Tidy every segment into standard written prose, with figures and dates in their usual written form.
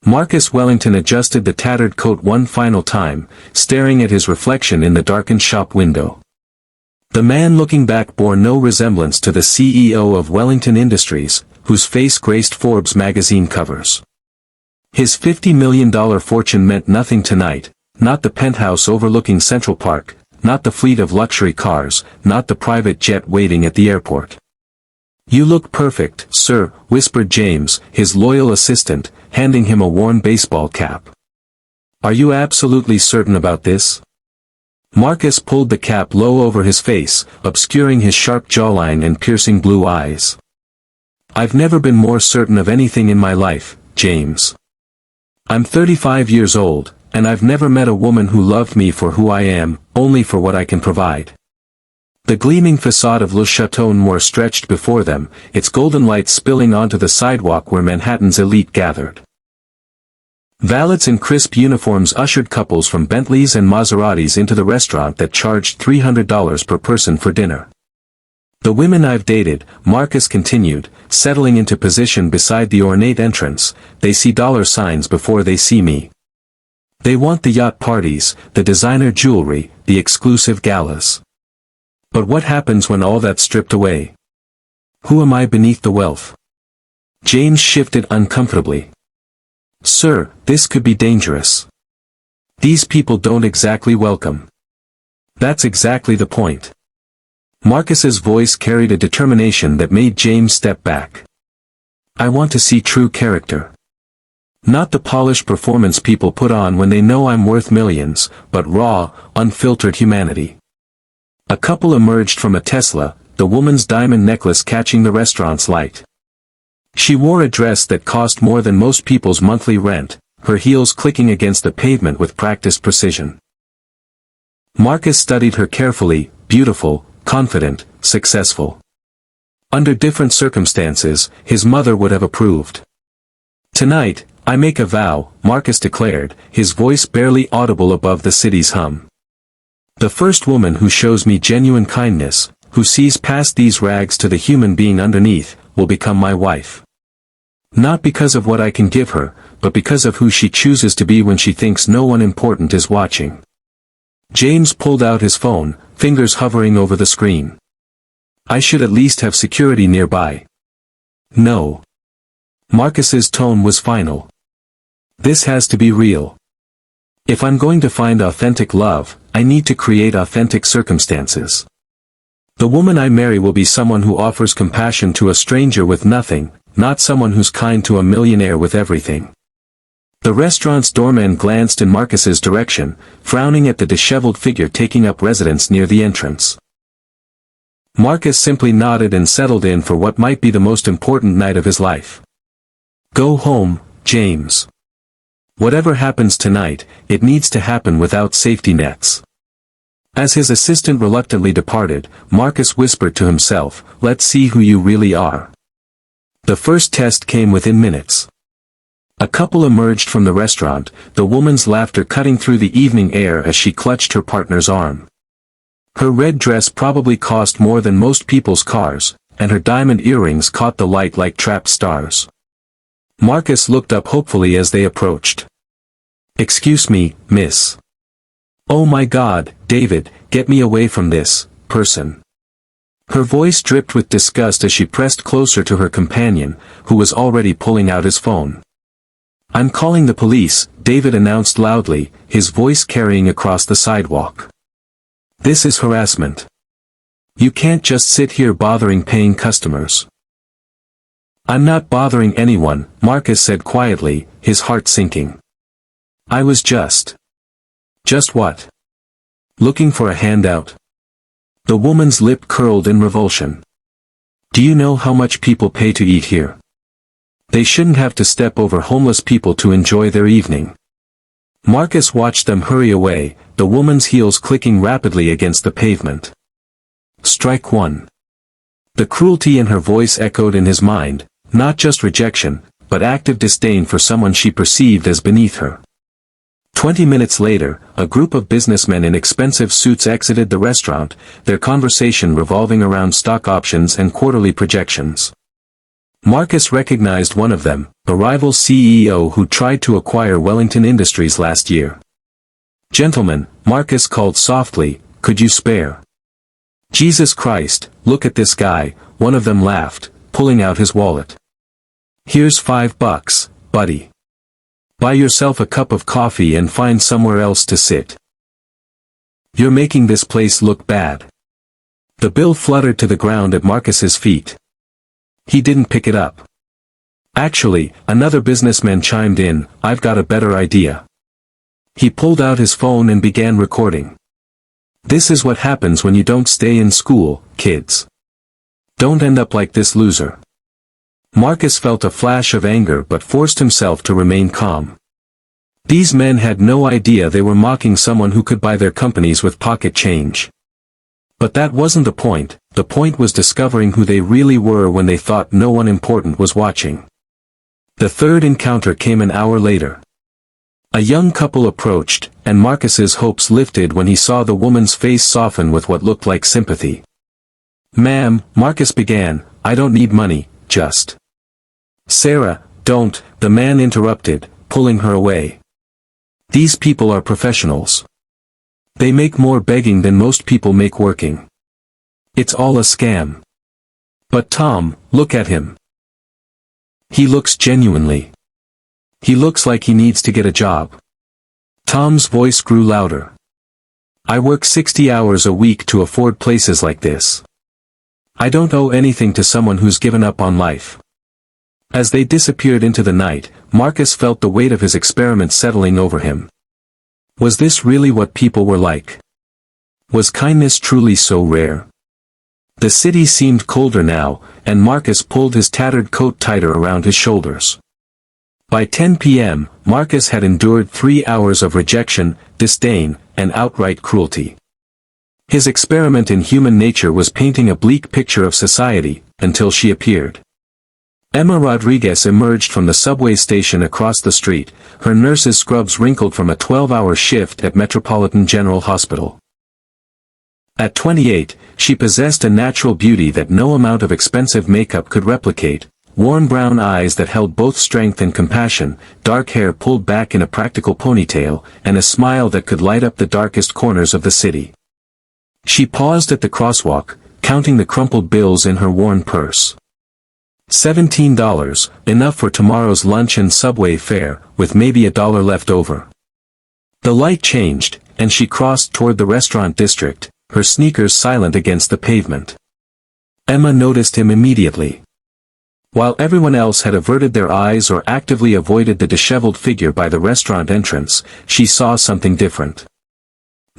Marcus Wellington adjusted the tattered coat one final time, staring at his reflection in the darkened shop window. The man looking back bore no resemblance to the CEO of Wellington Industries, whose face graced Forbes magazine covers. His $50 million fortune meant nothing tonight, not the penthouse overlooking Central Park, not the fleet of luxury cars, not the private jet waiting at the airport. "You look perfect, sir," whispered James, his loyal assistant, handing him a worn baseball cap. "Are you absolutely certain about this?" Marcus pulled the cap low over his face, obscuring his sharp jawline and piercing blue eyes. "I've never been more certain of anything in my life, James. I'm 35 years old, and I've never met a woman who loved me for who I am, only for what I can provide." The gleaming facade of Le Chateau Noir stretched before them, its golden light spilling onto the sidewalk where Manhattan's elite gathered. Valets in crisp uniforms ushered couples from Bentleys and Maseratis into the restaurant that charged $300 per person for dinner. "The women I've dated," Marcus continued, settling into position beside the ornate entrance, "they see dollar signs before they see me. They want the yacht parties, the designer jewelry, the exclusive galas. But what happens when all that's stripped away? Who am I beneath the wealth?" James shifted uncomfortably. "Sir, this could be dangerous. These people don't exactly welcome." "That's exactly the point." Marcus's voice carried a determination that made James step back. "I want to see true character. Not the polished performance people put on when they know I'm worth millions, but raw, unfiltered humanity." A couple emerged from a Tesla, the woman's diamond necklace catching the restaurant's light. She wore a dress that cost more than most people's monthly rent, her heels clicking against the pavement with practiced precision. Marcus studied her carefully, beautiful, confident, successful. Under different circumstances, his mother would have approved. "Tonight, I make a vow," Marcus declared, his voice barely audible above the city's hum. "The first woman who shows me genuine kindness, who sees past these rags to the human being underneath, will become my wife. Not because of what I can give her, but because of who she chooses to be when she thinks no one important is watching." James pulled out his phone, fingers hovering over the screen. "I should at least have security nearby." "No." Marcus's tone was final. "This has to be real. If I'm going to find authentic love, I need to create authentic circumstances. The woman I marry will be someone who offers compassion to a stranger with nothing, not someone who's kind to a millionaire with everything." The restaurant's doorman glanced in Marcus's direction, frowning at the disheveled figure taking up residence near the entrance. Marcus simply nodded and settled in for what might be the most important night of his life. "Go home, James. Whatever happens tonight, it needs to happen without safety nets." As his assistant reluctantly departed, Marcus whispered to himself, "Let's see who you really are." The first test came within minutes. A couple emerged from the restaurant, the woman's laughter cutting through the evening air as she clutched her partner's arm. Her red dress probably cost more than most people's cars, and her diamond earrings caught the light like trapped stars. Marcus looked up hopefully as they approached. "Excuse me, miss." "Oh my God, David, get me away from this person." Her voice dripped with disgust as she pressed closer to her companion, who was already pulling out his phone. "I'm calling the police," David announced loudly, his voice carrying across the sidewalk. "This is harassment. You can't just sit here bothering paying customers." "I'm not bothering anyone," Marcus said quietly, his heart sinking. "I was just..." "Just what?" "Looking for a handout." The woman's lip curled in revulsion. "Do you know how much people pay to eat here? They shouldn't have to step over homeless people to enjoy their evening." Marcus watched them hurry away, the woman's heels clicking rapidly against the pavement. Strike one. The cruelty in her voice echoed in his mind, not just rejection, but active disdain for someone she perceived as beneath her. 20 minutes later, a group of businessmen in expensive suits exited the restaurant, their conversation revolving around stock options and quarterly projections. Marcus recognized one of them, a rival CEO who tried to acquire Wellington Industries last year. "Gentlemen," Marcus called softly, "could you spare?" "Jesus Christ, look at this guy," one of them laughed, pulling out his wallet. "Here's $5, buddy. Buy yourself a cup of coffee and find somewhere else to sit. You're making this place look bad." The bill fluttered to the ground at Marcus's feet. He didn't pick it up. "Actually," another businessman chimed in, "I've got a better idea." He pulled out his phone and began recording. "This is what happens when you don't stay in school, kids. Don't end up like this loser." Marcus felt a flash of anger but forced himself to remain calm. These men had no idea they were mocking someone who could buy their companies with pocket change. But that wasn't the point was discovering who they really were when they thought no one important was watching. The third encounter came an hour later. A young couple approached, and Marcus's hopes lifted when he saw the woman's face soften with what looked like sympathy. "Ma'am," Marcus began, "I don't need money, just—" "Sarah, don't," the man interrupted, pulling her away. "These people are professionals. They make more begging than most people make working. It's all a scam." "But Tom, look at him. He looks genuinely. He looks like he needs to get a job." Tom's voice grew louder. "I work 60 hours a week to afford places like this. I don't owe anything to someone who's given up on life." As they disappeared into the night, Marcus felt the weight of his experiment settling over him. Was this really what people were like? Was kindness truly so rare? The city seemed colder now, and Marcus pulled his tattered coat tighter around his shoulders. By 10 p.m., Marcus had endured 3 hours of rejection, disdain, and outright cruelty. His experiment in human nature was painting a bleak picture of society, until she appeared. Emma Rodriguez emerged from the subway station across the street, her nurse's scrubs wrinkled from a 12-hour shift at Metropolitan General Hospital. At 28, she possessed a natural beauty that no amount of expensive makeup could replicate, warm brown eyes that held both strength and compassion, dark hair pulled back in a practical ponytail, and a smile that could light up the darkest corners of the city. She paused at the crosswalk, counting the crumpled bills in her worn purse. $17, enough for tomorrow's lunch and subway fare, with maybe $1 left over. The light changed, and she crossed toward the restaurant district, her sneakers silent against the pavement. Emma noticed him immediately. While everyone else had averted their eyes or actively avoided the disheveled figure by the restaurant entrance, she saw something different.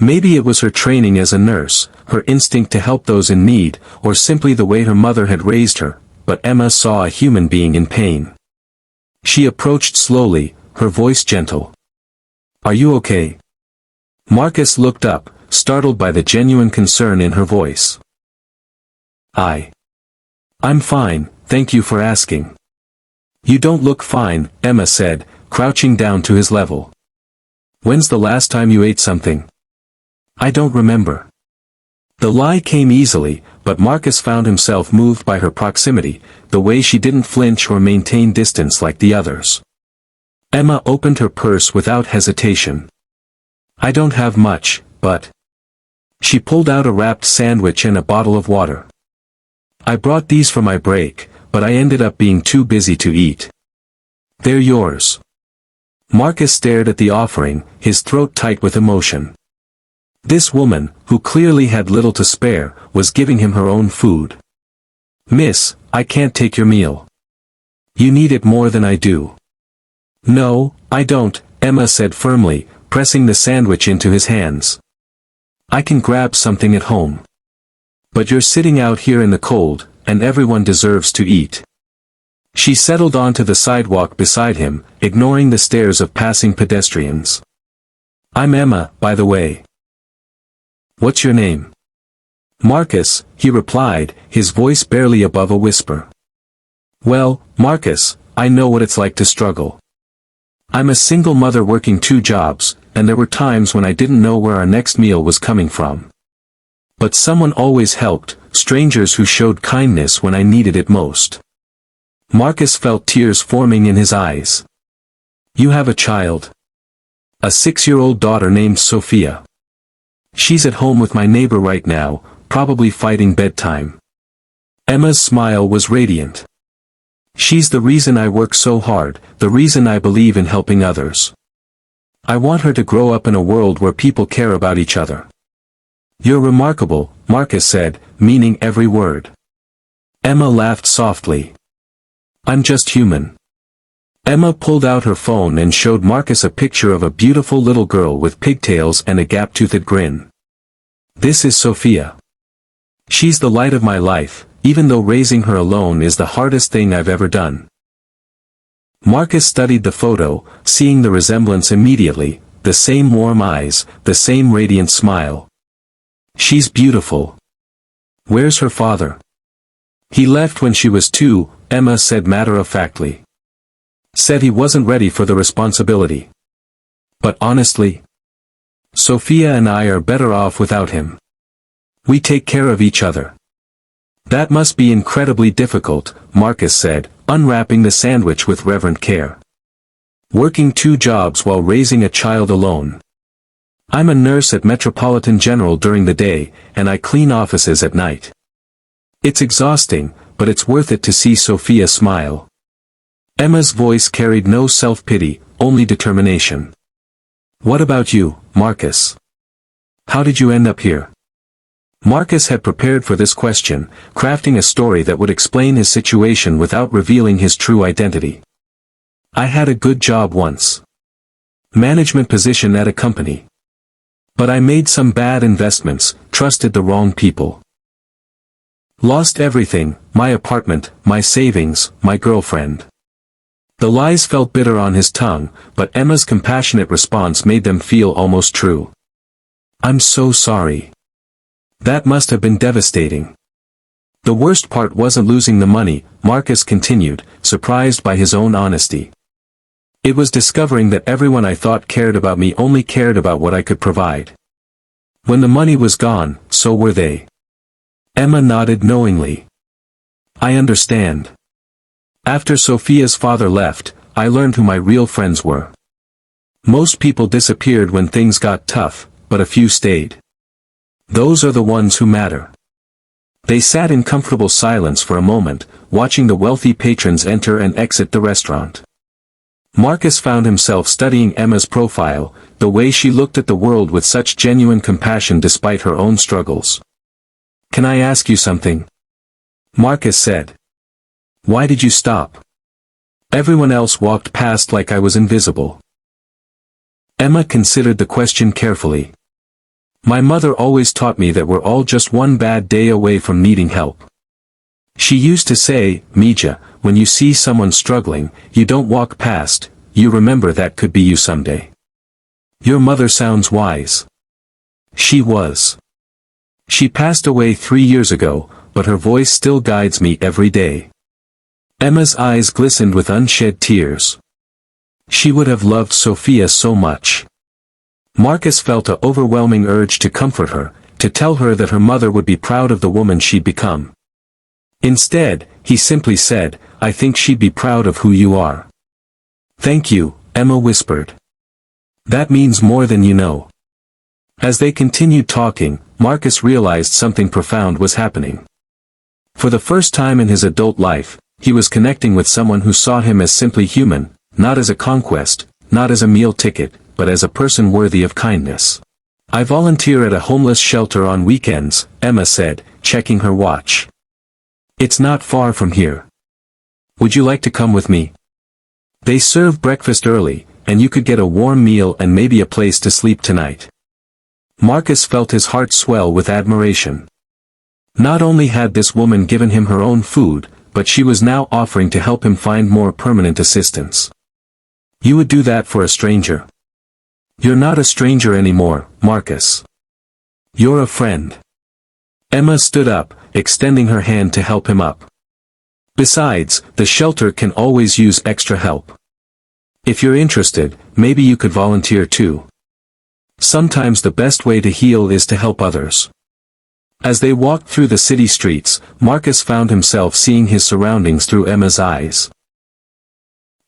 Maybe it was her training as a nurse, her instinct to help those in need, or simply the way her mother had raised her, but Emma saw a human being in pain. She approached slowly, her voice gentle. "Are you okay?" Marcus looked up, startled by the genuine concern in her voice. I'm fine, thank you for asking." "You don't look fine," Emma said, crouching down to his level. "When's the last time you ate something?" "I don't remember." The lie came easily, but Marcus found himself moved by her proximity, the way she didn't flinch or maintain distance like the others. Emma opened her purse without hesitation. "I don't have much, but—" She pulled out a wrapped sandwich and a bottle of water. "I brought these for my break, but I ended up being too busy to eat. They're yours." Marcus stared at the offering, his throat tight with emotion. This woman, who clearly had little to spare, was giving him her own food. "Miss, I can't take your meal. You need it more than I do." "No, I don't," Emma said firmly, pressing the sandwich into his hands. "I can grab something at home. But you're sitting out here in the cold, and everyone deserves to eat." She settled onto the sidewalk beside him, ignoring the stares of passing pedestrians. "I'm Emma, by the way." "What's your name?" "Marcus," he replied, his voice barely above a whisper. "Well, Marcus, I know what it's like to struggle. I'm a single mother working 2 jobs, and there were times when I didn't know where our next meal was coming from. But someone always helped, strangers who showed kindness when I needed it most. Marcus felt tears forming in his eyes. You have a child. A 6-year-old daughter named Sophia. She's at home with my neighbor right now, probably fighting bedtime. Emma's smile was radiant. She's the reason I work so hard, the reason I believe in helping others. I want her to grow up in a world where people care about each other. You're remarkable, Marcus said, meaning every word. Emma laughed softly. I'm just human. Emma pulled out her phone and showed Marcus a picture of a beautiful little girl with pigtails and a gap-toothed grin. This is Sophia. She's the light of my life, even though raising her alone is the hardest thing I've ever done. Marcus studied the photo, seeing the resemblance immediately, the same warm eyes, the same radiant smile. She's beautiful. Where's her father? He left when she was 2, Emma said matter-of-factly. Said he wasn't ready for the responsibility. But honestly, Sophia and I are better off without him. We take care of each other. That must be incredibly difficult, Marcus said, unwrapping the sandwich with reverent care. Working 2 jobs while raising a child alone. I'm a nurse at Metropolitan General during the day, and I clean offices at night. It's exhausting, but it's worth it to see Sophia smile. Emma's voice carried no self-pity, only determination. What about you, Marcus? How did you end up here? Marcus had prepared for this question, crafting a story that would explain his situation without revealing his true identity. I had a good job once. Management position at a company. But I made some bad investments, trusted the wrong people. Lost everything, my apartment, my savings, my girlfriend. The lies felt bitter on his tongue, but Emma's compassionate response made them feel almost true. I'm so sorry. That must have been devastating. The worst part wasn't losing the money, Marcus continued, surprised by his own honesty. It was discovering that everyone I thought cared about me only cared about what I could provide. When the money was gone, so were they. Emma nodded knowingly. I understand. After Sophia's father left, I learned who my real friends were. Most people disappeared when things got tough, but a few stayed. Those are the ones who matter. They sat in comfortable silence for a moment, watching the wealthy patrons enter and exit the restaurant. Marcus found himself studying Emma's profile, the way she looked at the world with such genuine compassion despite her own struggles. Can I ask you something? Marcus said. Why did you stop? Everyone else walked past like I was invisible. Emma considered the question carefully. My mother always taught me that we're all just one bad day away from needing help. She used to say, Mija, when you see someone struggling, you don't walk past, you remember that could be you someday. Your mother sounds wise. She was. She passed away 3 years ago, but her voice still guides me every day. Emma's eyes glistened with unshed tears. She would have loved Sophia so much. Marcus felt an overwhelming urge to comfort her, to tell her that her mother would be proud of the woman she'd become. Instead, he simply said, I think she'd be proud of who you are. Thank you, Emma whispered. That means more than you know. As they continued talking, Marcus realized something profound was happening. For the first time in his adult life, he was connecting with someone who saw him as simply human, not as a conquest, not as a meal ticket, but as a person worthy of kindness. I volunteer at a homeless shelter on weekends, Emma said, checking her watch. It's not far from here. Would you like to come with me? They serve breakfast early, and you could get a warm meal and maybe a place to sleep tonight. Marcus felt his heart swell with admiration. Not only had this woman given him her own food, but she was now offering to help him find more permanent assistance. You would do that for a stranger? You're not a stranger anymore, Marcus. You're a friend. Emma stood up, extending her hand to help him up. Besides, the shelter can always use extra help. If you're interested, maybe you could volunteer too. Sometimes the best way to heal is to help others. As they walked through the city streets, Marcus found himself seeing his surroundings through Emma's eyes.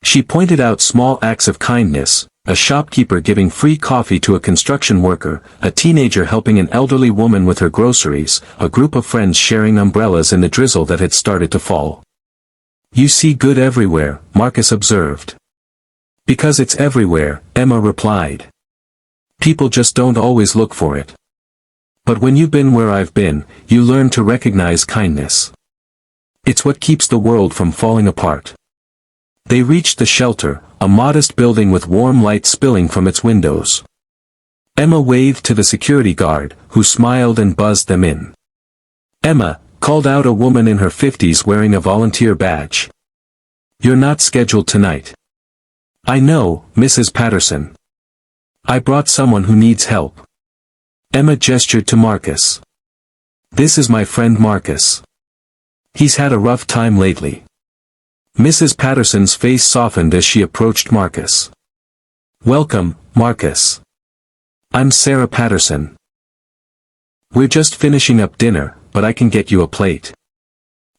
She pointed out small acts of kindness, a shopkeeper giving free coffee to a construction worker, a teenager helping an elderly woman with her groceries, a group of friends sharing umbrellas in the drizzle that had started to fall. "You see good everywhere," Marcus observed. "Because it's everywhere," Emma replied. "People just don't always look for it. But when you've been where I've been, you learn to recognize kindness. It's what keeps the world from falling apart." They reached the shelter, a modest building with warm light spilling from its windows. Emma waved to the security guard, who smiled and buzzed them in. "Emma," called out a woman in her 50s wearing a volunteer badge. "You're not scheduled tonight." "I know, Mrs. Patterson. I brought someone who needs help." Emma gestured to Marcus. "This is my friend Marcus. He's had a rough time lately." Mrs. Patterson's face softened as she approached Marcus. "Welcome, Marcus. I'm Sarah Patterson. We're just finishing up dinner, but I can get you a plate."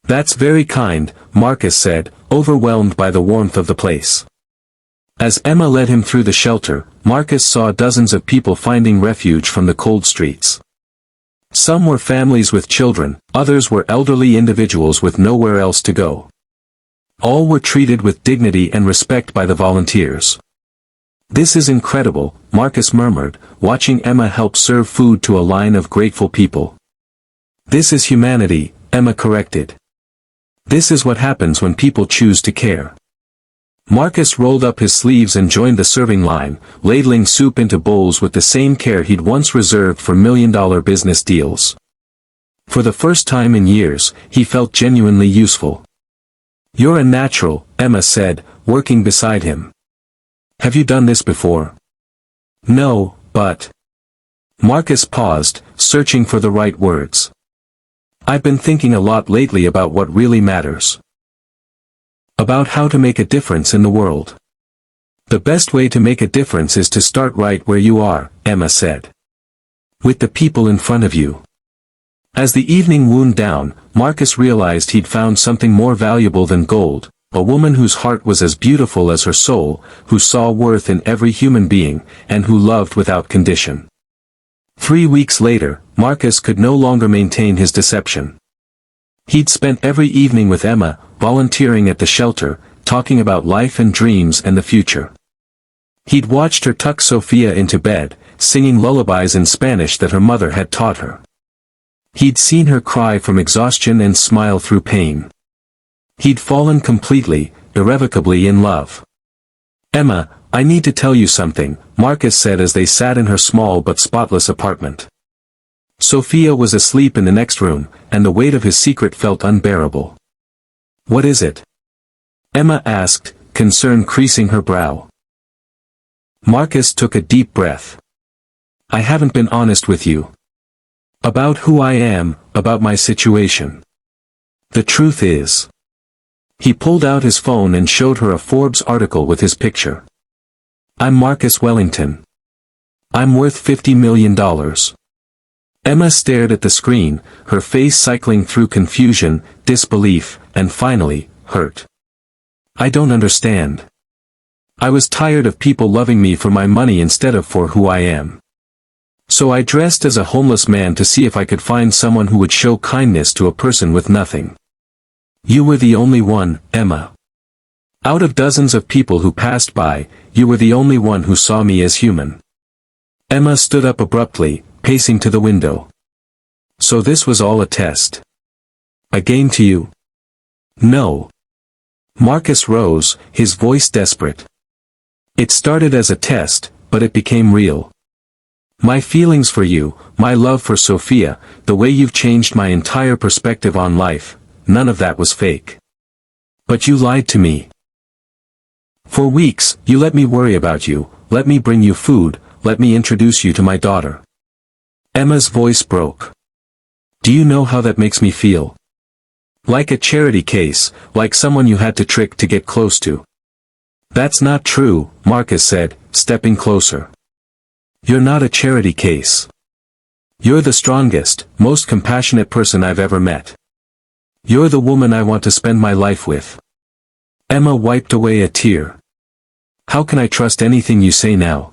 "That's very kind," Marcus said, overwhelmed by the warmth of the place. As Emma led him through the shelter, Marcus saw dozens of people finding refuge from the cold streets. Some were families with children, others were elderly individuals with nowhere else to go. All were treated with dignity and respect by the volunteers. "This is incredible," Marcus murmured, watching Emma help serve food to a line of grateful people. "This is humanity," Emma corrected. "This is what happens when people choose to care." Marcus rolled up his sleeves and joined the serving line, ladling soup into bowls with the same care he'd once reserved for million-dollar business deals. For the first time in years, he felt genuinely useful. "You're a natural," Emma said, working beside him. "Have you done this before?" "No, but..." Marcus paused, searching for the right words. "I've been thinking a lot lately about what really matters. About how to make a difference in the world. The best way to make a difference is to start right where you are," Emma said. "With the people in front of you." As the evening wound down, Marcus realized he'd found something more valuable than gold, a woman whose heart was as beautiful as her soul, who saw worth in every human being, and who loved without condition. 3 weeks later, Marcus could no longer maintain his deception. He'd spent every evening with Emma, volunteering at the shelter, talking about life and dreams and the future. He'd watched her tuck Sophia into bed, singing lullabies in Spanish that her mother had taught her. He'd seen her cry from exhaustion and smile through pain. He'd fallen completely, irrevocably in love. "Emma, I need to tell you something," Marcus said as they sat in her small but spotless apartment. Sophia was asleep in the next room, and the weight of his secret felt unbearable. "What is it?" Emma asked, concern creasing her brow. Marcus took a deep breath. "I haven't been honest with you. About who I am, about my situation. The truth is..." He pulled out his phone and showed her a Forbes article with his picture. "I'm Marcus Wellington. I'm worth $50 million. Emma stared at the screen, her face cycling through confusion, disbelief, and finally, hurt. "I don't understand. I was tired of people loving me for my money instead of for who I am. So I dressed as a homeless man to see if I could find someone who would show kindness to a person with nothing. You were the only one, Emma. Out of dozens of people who passed by, you were the only one who saw me as human." Emma stood up abruptly, pacing to the window. "So this was all a test? A game to you?" "No." Marcus rose, his voice desperate. "It started as a test, but it became real. My feelings for you, my love for Sophia, the way you've changed my entire perspective on life, none of that was fake. But you lied to me. For weeks, you let me worry about you, let me bring you food, let me introduce you to my daughter." Emma's voice broke. "Do you know how that makes me feel? Like a charity case, like someone you had to trick to get close to." "That's not true," Marcus said, stepping closer. "You're not a charity case. You're the strongest, most compassionate person I've ever met. You're the woman I want to spend my life with. Emma wiped away a tear. How can I trust anything you say now?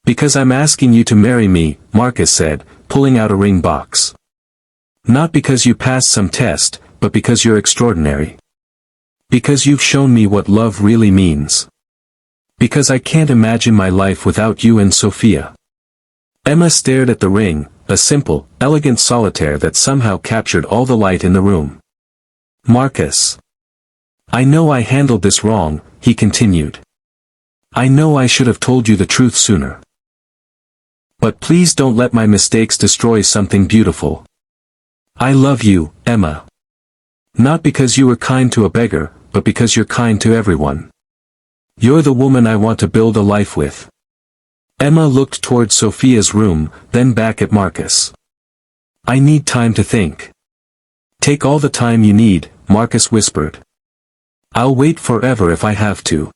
Because I'm asking you to marry me, Marcus said, pulling out a ring box. Not because you passed some test, but because you're extraordinary. Because you've shown me what love really means. Because I can't imagine my life without you and Sophia. Emma stared at the ring, a simple, elegant solitaire that somehow captured all the light in the room. Marcus. I know I handled this wrong, he continued. I know I should have told you the truth sooner. But please don't let my mistakes destroy something beautiful. I love you, Emma. Not because you were kind to a beggar, but because you're kind to everyone. You're the woman I want to build a life with. Emma looked toward Sophia's room, then back at Marcus. I need time to think. Take all the time you need, Marcus whispered. I'll wait forever if I have to.